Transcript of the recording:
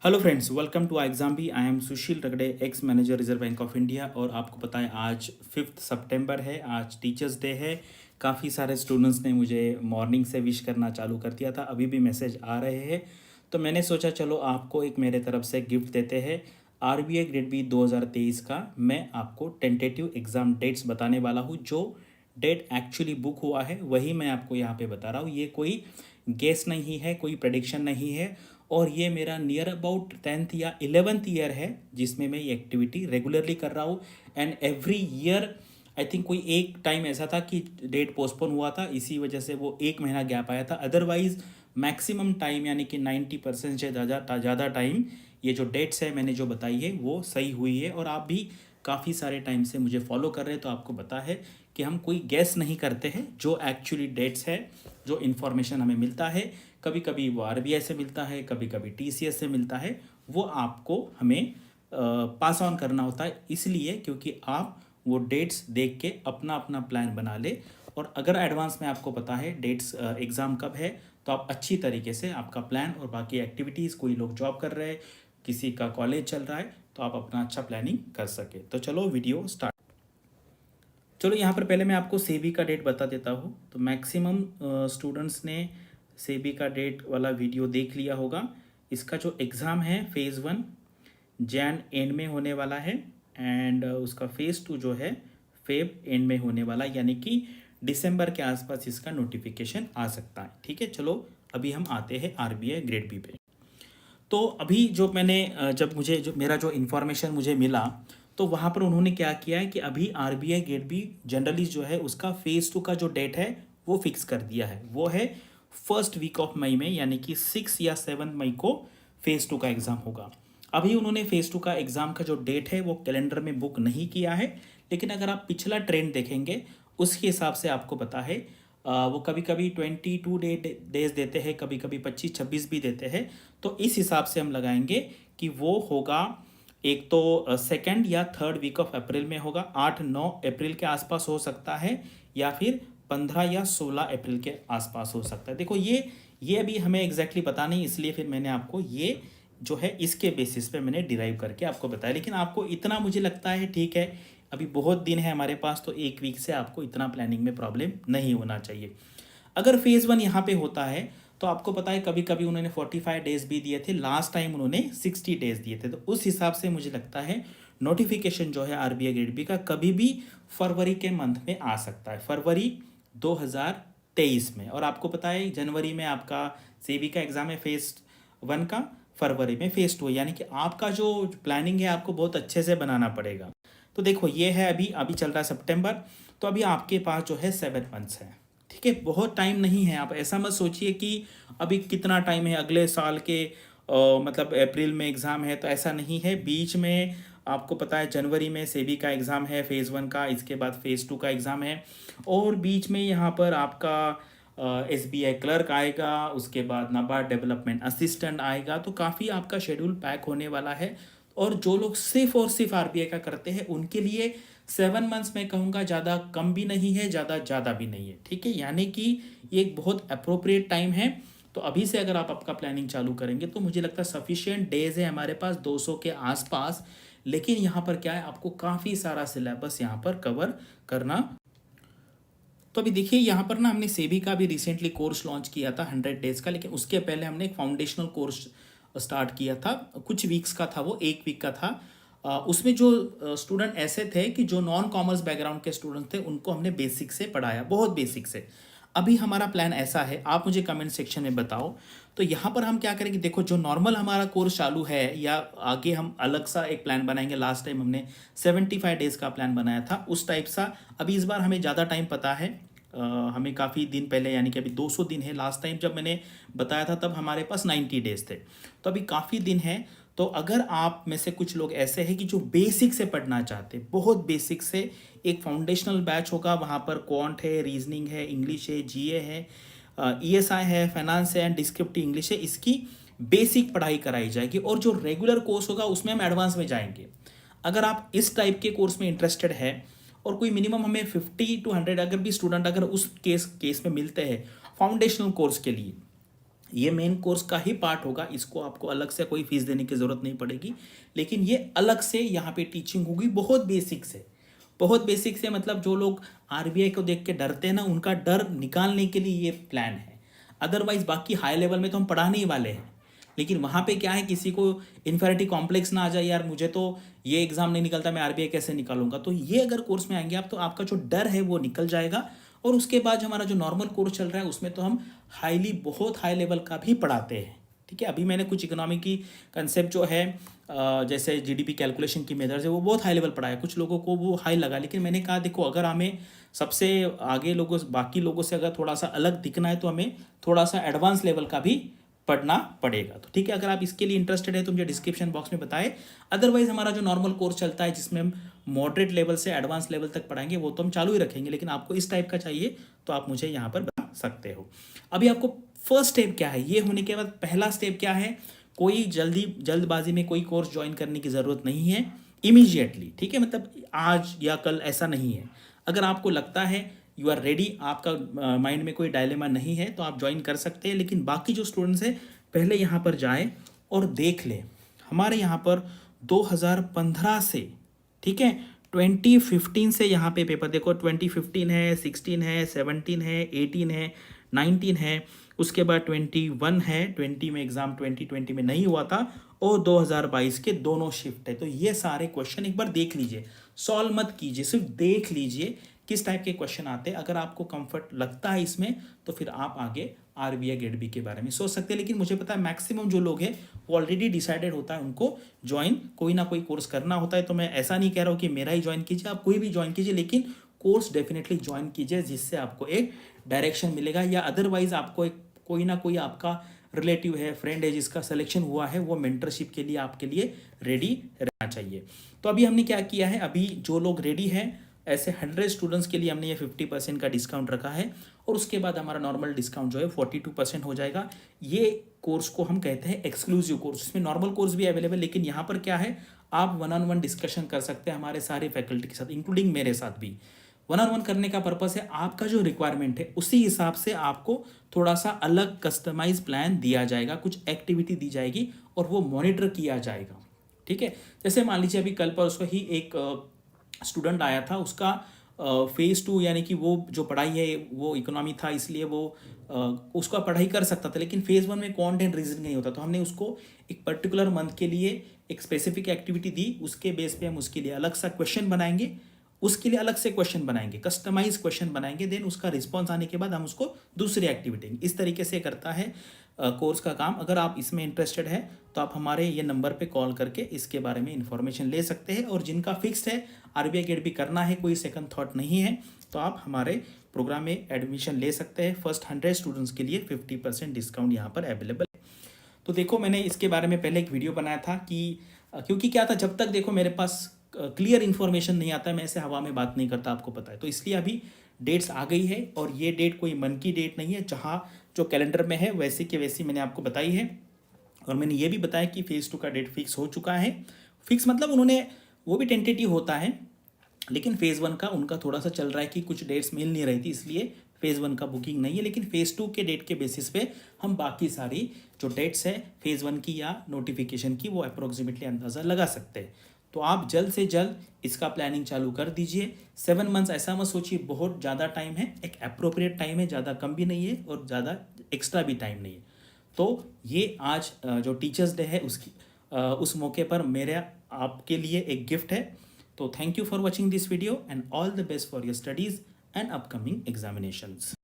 Hello friends, welcome to exam भी। I am Sushil Ragade, ex manager Reserve Bank of India. और आपको पता है आज 5 सितंबर है, आज टीचर्स डे है। काफ़ी सारे स्टूडेंट्स ने मुझे मॉर्निंग से विश करना चालू कर दिया था, अभी भी मैसेज आ रहे हैं। तो मैंने सोचा चलो आपको एक मेरे तरफ से गिफ्ट देते हैं। आरबीआई ग्रेड बी 2023 का मैं आपको टेंटेटिव एग्ज़ाम डेट्स बताने वाला हूँ। जो डेट एक्चुअली बुक हुआ है वही मैं आपको यहाँ पे बता रहा हूँ। ये कोई गेस नहीं है, कोई प्रेडिक्शन नहीं है। और ये मेरा नियर अबाउट 10th या 11th ईयर है जिसमें मैं ये एक्टिविटी रेगुलरली कर रहा हूँ। And every year I think कोई एक टाइम ऐसा था कि डेट पोस्टपोन हुआ था, इसी वजह से वो एक महीना गैप आया था। अदरवाइज मैक्सिमम टाइम यानी कि 90% से ज़्यादा टाइम ये जो डेट्स है मैंने जो बताई है वो सही हुई है। और आप भी काफ़ी सारे टाइम से मुझे फॉलो कर रहे हैं, तो आपको पता है कि हम कोई गैस नहीं करते हैं। जो एक्चुअली डेट्स है, जो इन्फॉर्मेशन हमें मिलता है, कभी कभी वो आरबीआई से मिलता है, कभी कभी टीसीएस से मिलता है, वो आपको हमें पास ऑन करना होता है। इसलिए क्योंकि आप वो डेट्स देख के अपना अपना प्लान बना ले। और अगर एडवांस में आपको पता है डेट्स एग्ज़ाम कब है, तो आप अच्छी तरीके से आपका प्लान और बाकी एक्टिविटीज़, कोई लोग जॉब कर रहे हैं, किसी का कॉलेज चल रहा है, तो आप अपना अच्छा प्लानिंग कर सके। तो चलो वीडियो स्टार्ट। चलो यहाँ पर पहले मैं आपको सेबी का डेट बता देता हूँ। तो मैक्सिमम स्टूडेंट्स ने सेबी का डेट वाला वीडियो देख लिया होगा। इसका जो एग्ज़ाम है फेज़ 1 जैन एंड में होने वाला है। एंड उसका फेज़ 2 जो है फेब एंड में होने वाला, यानी कि दिसंबर के आसपास इसका नोटिफिकेशन आ सकता है। ठीक है, चलो अभी हम आते हैं आरबीआई ग्रेड बी पे। तो अभी जो मैंने जब मुझे जो मेरा जो इन्फॉर्मेशन मुझे मिला, तो वहाँ पर उन्होंने क्या किया है कि अभी आरबीआई गेट भी जनरली जो है उसका फेज़ 2 का जो डेट है वो फिक्स कर दिया है। वो है फर्स्ट वीक ऑफ मई में, यानी कि 6 या 7 मई को फेज़ 2 का एग्ज़ाम होगा। अभी उन्होंने फेज़ 2 का एग्ज़ाम का जो डेट है वो कैलेंडर में बुक नहीं किया है। लेकिन अगर आप पिछला ट्रेंड देखेंगे उसके हिसाब से आपको पता है वो कभी कभी 22 डेज देते हैं, कभी कभी 25-26 भी देते हैं। तो इस हिसाब से हम लगाएंगे कि वो होगा एक तो सेकेंड या थर्ड वीक ऑफ अप्रैल में होगा। 8-9 अप्रैल के आसपास हो सकता है, या फिर 15 या 16 अप्रैल के आसपास हो सकता है। देखो ये अभी हमें एग्जैक्टली पता नहीं, इसलिए फिर मैंने आपको ये जो है इसके बेसिस पे मैंने डिराइव करके आपको बताया। लेकिन आपको इतना मुझे लगता है ठीक है, अभी बहुत दिन है हमारे पास, तो एक वीक से आपको इतना प्लानिंग में प्रॉब्लम नहीं होना चाहिए। अगर फेज़ 1 यहाँ पे होता है तो आपको पता है कभी कभी उन्होंने 45 डेज भी दिए थे, लास्ट टाइम उन्होंने 60 डेज दिए थे। तो उस हिसाब से मुझे लगता है नोटिफिकेशन जो है आरबीआई ग्रेड बी का कभी भी फरवरी के मंथ में आ सकता है, फरवरी 2023 में। और आपको पता है जनवरी में आपका सेबी का एग्ज़ाम है फेज़ 1 का, फरवरी में फेज़ 2, यानी कि आपका जो प्लानिंग है आपको बहुत अच्छे से बनाना पड़ेगा। तो देखो ये है, अभी अभी चल रहा है सितंबर, तो अभी आपके पास जो है 7 मंथ्स है। ठीक है, बहुत टाइम नहीं है। आप ऐसा मत सोचिए कि अभी कितना टाइम है, अगले साल के मतलब अप्रैल में एग्ज़ाम है, तो ऐसा नहीं है। बीच में आपको पता है जनवरी में सेबी का एग्ज़ाम है फेज़ 1 का, इसके बाद फेज़ 2 का एग्ज़ाम है। और बीच में यहाँ पर आपका एसबीआई क्लर्क आएगा, उसके बाद नाबार्ड डेवलपमेंट असिस्टेंट आएगा। तो काफ़ी आपका शेड्यूल पैक होने वाला है। और जो लोग सिर्फ और सिर्फ आरबीआई का करते हैं उनके लिए 7 मंथ्स में कहूँगा, ज़्यादा कम भी नहीं है, ज़्यादा ज़्यादा भी नहीं है। ठीक है, यानी कि ये एक बहुत अप्रोप्रिएट टाइम है। तो अभी से अगर आप आपका प्लानिंग चालू करेंगे तो मुझे लगता है सफिशिएंट डेज है हमारे पास, 200 के आसपास। लेकिन यहाँ पर क्या है, आपको काफ़ी सारा सिलेबस यहाँ पर कवर करना। तो अभी देखिए यहाँ पर ना हमने सेबी का भी रिसेंटली कोर्स लॉन्च किया था 100 डेज का, लेकिन उसके पहले हमने एक फाउंडेशनल कोर्स स्टार्ट किया था। कुछ वीक्स का था, वो 1 वीक का था। उसमें जो स्टूडेंट ऐसे थे कि जो नॉन कॉमर्स बैकग्राउंड के स्टूडेंट थे उनको हमने बेसिक से पढ़ाया, बहुत बेसिक से। अभी हमारा प्लान ऐसा है, आप मुझे कमेंट सेक्शन में बताओ। तो यहाँ पर हम क्या करेंगे, देखो जो नॉर्मल हमारा कोर्स चालू है, या आगे हम अलग सा एक प्लान बनाएंगे। लास्ट टाइम हमने 75 डेज का प्लान बनाया था, उस टाइप सा। अभी इस बार हमें ज़्यादा टाइम पता है, हमें काफ़ी दिन पहले, यानी कि अभी 200 दिन है। लास्ट टाइम जब मैंने बताया था तब हमारे पास 90 डेज थे, तो अभी काफ़ी दिन है। तो अगर आप में से कुछ लोग ऐसे हैं कि जो बेसिक से पढ़ना चाहते हैं, बहुत बेसिक से, एक फाउंडेशनल बैच होगा। वहाँ पर क्वांट है, रीजनिंग है, इंग्लिश है, जीए है, ईएसआई है, फाइनेंस है एंड डिस्क्रिप्टिव इंग्लिश है, इसकी बेसिक पढ़ाई कराई जाएगी। और जो रेगुलर कोर्स होगा उसमें हम एडवांस में जाएंगे। अगर आप इस टाइप के कोर्स में इंटरेस्टेड है, और कोई मिनिमम हमें 50 to 100 अगर भी स्टूडेंट अगर उस केस में मिलते हैं फाउंडेशनल कोर्स के लिए, ये मेन कोर्स का ही पार्ट होगा, इसको आपको अलग से कोई फीस देने की ज़रूरत नहीं पड़ेगी, लेकिन ये अलग से यहाँ पे टीचिंग होगी बहुत बेसिक से। बहुत बेसिक से मतलब जो लोग आरबीआई को देख के डरते हैं ना, उनका डर निकालने के लिए ये प्लान है। अदरवाइज बाकी हाई लेवल में तो हम पढ़ाने ही वाले हैं, लेकिन वहाँ पे क्या है, किसी को इन्फेरिटी कॉम्प्लेक्स ना आ जाए, यार मुझे तो ये एग्ज़ाम नहीं निकलता, मैं आरबीआई कैसे निकालूंगा। तो ये अगर कोर्स में आएंगे आप, तो आपका जो डर है वो निकल जाएगा। और उसके बाद हमारा जो नॉर्मल कोर्स चल रहा है उसमें तो हम बहुत हाई लेवल का भी पढ़ाते हैं। ठीक है, अभी मैंने कुछ इकोनॉमी की कंसेप्ट जो है जैसे जीडीपी कैलकुलेशन की मेथड्स है वो बहुत हाई लेवल पढ़ाया, कुछ लोगों को वो हाई लगा, लेकिन मैंने कहा देखो अगर हमें सबसे आगे लोगों बाकी लोगों से अगर थोड़ा सा अलग दिखना है तो हमें थोड़ा सा एडवांस लेवल का भी पढ़ना पड़ेगा। तो ठीक है, अगर आप इसके लिए इंटरेस्टेड है तो मुझे डिस्क्रिप्शन बॉक्स में बताएं। अदरवाइज हमारा जो नॉर्मल कोर्स चलता है जिसमें हम मॉडरेट लेवल से एडवांस लेवल तक पढ़ाएंगे वो तो हम चालू ही रखेंगे, लेकिन आपको इस टाइप का चाहिए तो आप मुझे यहाँ पर बता सकते हो। अभी आपको फर्स्ट स्टेप क्या है, ये होने के बाद पहला स्टेप क्या है, कोई जल्दबाजी में कोई कोर्स ज्वाइन करने की ज़रूरत नहीं है इमीजिएटली। ठीक है, मतलब आज या कल ऐसा नहीं है। अगर आपको लगता है यू आर रेडी, आपका माइंड में कोई डायलेमा नहीं है, तो आप ज्वाइन कर सकते हैं। लेकिन बाकी जो स्टूडेंट्स हैं पहले यहाँ पर जाएं और देख लें। हमारे यहाँ पर 2015 से, ठीक है, 2015 से यहाँ पे पेपर देखो, 2015 है, 16 है, 17 है, 18 है, 19 है, उसके बाद 21 है, 20 में एग्ज़ाम 2020 में नहीं हुआ था, और 2022 के दोनों शिफ्ट है। तो ये सारे क्वेश्चन एक बार देख लीजिए, सॉल्व मत कीजिए, सिर्फ देख लीजिए किस टाइप के क्वेश्चन आते हैं। अगर आपको कंफर्ट लगता है इसमें तो फिर आप आगे आरबीआई गेट बी के बारे में सोच सकते हैं। लेकिन मुझे पता है मैक्सिमम जो लोग हैं वो ऑलरेडी डिसाइडेड होता है, उनको ज्वाइन कोई ना कोई कोर्स करना होता है। तो मैं ऐसा नहीं कह रहा हूँ कि मेरा ही ज्वाइन कीजिए, आप कोई भी ज्वाइन कीजिए, लेकिन कोर्स डेफिनेटली ज्वाइन कीजिए जिससे आपको एक डायरेक्शन मिलेगा। या अदरवाइज आपको एक कोई ना कोई आपका रिलेटिव है, फ्रेंड है जिसका सिलेक्शन हुआ है, वो मेंटरशिप के लिए आपके लिए रेडी रहना चाहिए। तो अभी हमने क्या किया है, अभी जो लोग रेडी हैं ऐसे 100 स्टूडेंट्स के लिए हमने ये 50% का डिस्काउंट रखा है, और उसके बाद हमारा नॉर्मल डिस्काउंट जो है 42% हो जाएगा। ये कोर्स को हम कहते हैं एक्सक्लूसिव कोर्स। इसमें नॉर्मल कोर्स भी अवेलेबल, लेकिन यहाँ पर क्या है, आप 1-on-1 डिस्कशन कर सकते हैं हमारे सारे फैकल्टी के साथ, इंक्लूडिंग मेरे साथ भी। 1-on-1 करने का पर्पस है आपका जो रिक्वायरमेंट है उसी हिसाब से आपको थोड़ा सा अलग कस्टमाइज प्लान दिया जाएगा, कुछ एक्टिविटी दी जाएगी और वो मॉनिटर किया जाएगा। ठीक है, जैसे मान लीजिए अभी कल परसों ही एक स्टूडेंट आया था, उसका फेज़ 2 यानी कि वो जो पढ़ाई है वो इकोनॉमी था, इसलिए वो उसका पढ़ाई कर सकता था, लेकिन फेज़ 1 में कंटेंट रीजनिंग नहीं होता। तो हमने उसको एक पर्टिकुलर मंथ के लिए एक स्पेसिफिक एक्टिविटी दी, उसके बेस पे हम उसके लिए अलग सा क्वेश्चन बनाएंगे, उसके लिए अलग से क्वेश्चन बनाएंगे, कस्टमाइज क्वेश्चन बनाएंगे, देन उसका रिस्पॉन्स आने के बाद हम उसको दूसरी एक्टिविटी, इस तरीके से करता है कोर्स का काम। अगर आप इसमें इंटरेस्टेड है तो आप हमारे ये नंबर पे कॉल करके इसके बारे में इंफॉर्मेशन ले सकते हैं। और जिनका फिक्स्ड है आरबीआई गेट भी करना है, कोई सेकंड थॉट नहीं है, तो आप हमारे प्रोग्राम में एडमिशन ले सकते हैं। फर्स्ट 100 स्टूडेंट्स के लिए 50% डिस्काउंट यहाँ पर अवेलेबल है। तो देखो मैंने इसके बारे में पहले एक वीडियो बनाया था कि क्योंकि क्या था, जब तक देखो मेरे पास क्लियर इन्फॉर्मेशन नहीं आता मैं ऐसे हवा में बात नहीं करता, आपको पता है। तो इसलिए अभी डेट्स आ गई है, और ये डेट कोई मन की डेट नहीं है, जहाँ जो कैलेंडर में है वैसे की वैसी मैंने आपको बताई है। और मैंने ये भी बताया कि फेज़ 2 का डेट फिक्स हो चुका है। फिक्स मतलब उन्होंने, वो भी टेंटेटिव होता है, लेकिन फेज़ 1 का उनका थोड़ा सा चल रहा है कि कुछ डेट्स मिल नहीं रही थी, इसलिए फेज़ 1 का बुकिंग नहीं है। लेकिन फेज़ 2 के डेट के बेसिस पे हम बाकी सारी जो डेट्स है फेज़ 1 की या नोटिफिकेशन की वो अप्रोक्सीमेटली अंदाज़ा लगा सकते हैं। तो आप जल्द से जल्द इसका प्लानिंग चालू कर दीजिए। 7 मंथ्स ऐसा मत सोचिए बहुत ज़्यादा टाइम है, एक अप्रोप्रिएट टाइम है, ज़्यादा कम भी नहीं है और ज़्यादा एक्स्ट्रा भी टाइम नहीं है। तो ये आज जो टीचर्स डे है उसकी उस मौके पर मेरा आपके लिए एक गिफ्ट है। तो thank you for watching this video and all the best for your studies and upcoming examinations.